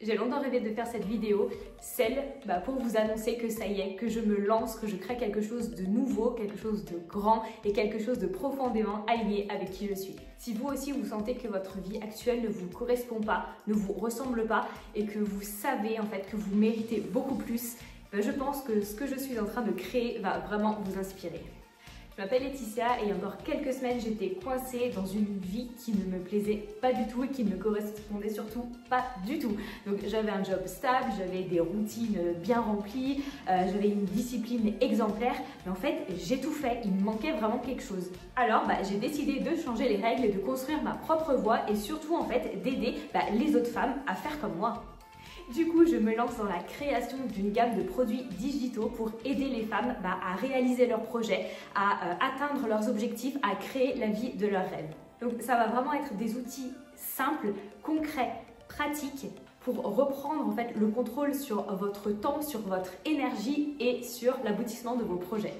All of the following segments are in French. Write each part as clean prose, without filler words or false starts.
J'ai longtemps rêvé de faire cette vidéo, celle pour vous annoncer que ça y est, que je me lance, que je crée quelque chose de nouveau, quelque chose de grand et quelque chose de profondément aligné avec qui je suis. Si vous aussi vous sentez que votre vie actuelle ne vous correspond pas, ne vous ressemble pas et que vous savez en fait que vous méritez beaucoup plus, je pense que ce que je suis en train de créer va vraiment vous inspirer. Je m'appelle Laetitia et il y a encore quelques semaines, j'étais coincée dans une vie qui ne me plaisait pas du tout et qui ne me correspondait surtout pas du tout. Donc j'avais un job stable, j'avais des routines bien remplies, j'avais une discipline exemplaire, mais en fait j'ai tout fait, il me manquait vraiment quelque chose. Alors j'ai décidé de changer les règles et de construire ma propre voie et surtout en fait d'aider les autres femmes à faire comme moi. Du coup, je me lance dans la création d'une gamme de produits digitaux pour aider les femmes à réaliser leurs projets, à atteindre leurs objectifs, à créer la vie de leurs rêves. Donc ça va vraiment être des outils simples, concrets, pratiques pour reprendre en fait le contrôle sur votre temps, sur votre énergie et sur l'aboutissement de vos projets.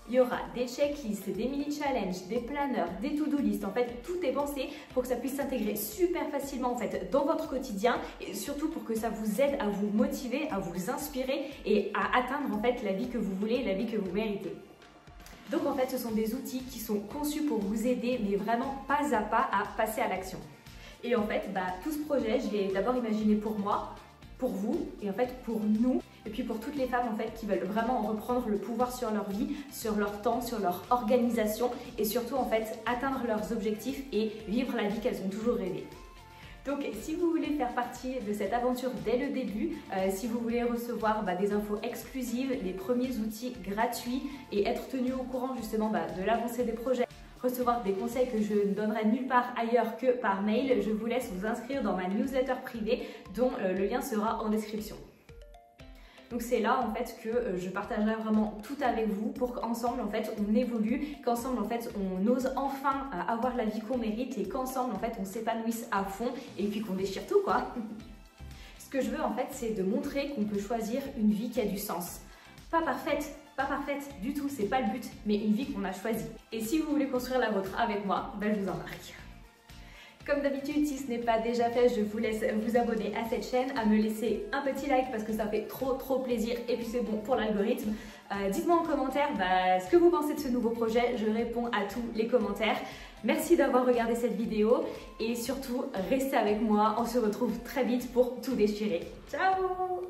Il y aura des checklists, des mini-challenges, des planners, des to-do list. En fait, tout est pensé pour que ça puisse s'intégrer super facilement en fait dans votre quotidien et surtout pour que ça vous aide à vous motiver, à vous inspirer et à atteindre en fait la vie que vous voulez, la vie que vous méritez. Donc en fait, ce sont des outils qui sont conçus pour vous aider, mais vraiment pas à pas à passer à l'action. Et en fait, tout ce projet, je l'ai d'abord imaginé pour moi, pour vous et en fait pour nous. Et puis pour toutes les femmes en fait qui veulent vraiment reprendre le pouvoir sur leur vie, sur leur temps, sur leur organisation et surtout en fait atteindre leurs objectifs et vivre la vie qu'elles ont toujours rêvé. Donc si vous voulez faire partie de cette aventure dès le début, si vous voulez recevoir des infos exclusives, les premiers outils gratuits et être tenu au courant justement de l'avancée des projets, recevoir des conseils que je ne donnerai nulle part ailleurs que par mail, je vous laisse vous inscrire dans ma newsletter privée dont le lien sera en description. Donc c'est là en fait que je partagerai vraiment tout avec vous pour qu'ensemble en fait on évolue, qu'ensemble en fait on ose enfin avoir la vie qu'on mérite et qu'ensemble en fait on s'épanouisse à fond et puis qu'on déchire tout quoi. Ce que je veux en fait c'est de montrer qu'on peut choisir une vie qui a du sens. Pas parfaite du tout, c'est pas le but, mais une vie qu'on a choisie. Et si vous voulez construire la vôtre avec moi, je vous embarque. Comme d'habitude, si ce n'est pas déjà fait, je vous laisse vous abonner à cette chaîne, à me laisser un petit like parce que ça fait trop plaisir et puis c'est bon pour l'algorithme. Dites-moi en commentaire ce que vous pensez de ce nouveau projet, je réponds à tous les commentaires. Merci d'avoir regardé cette vidéo et surtout restez avec moi, on se retrouve très vite pour tout déchirer. Ciao!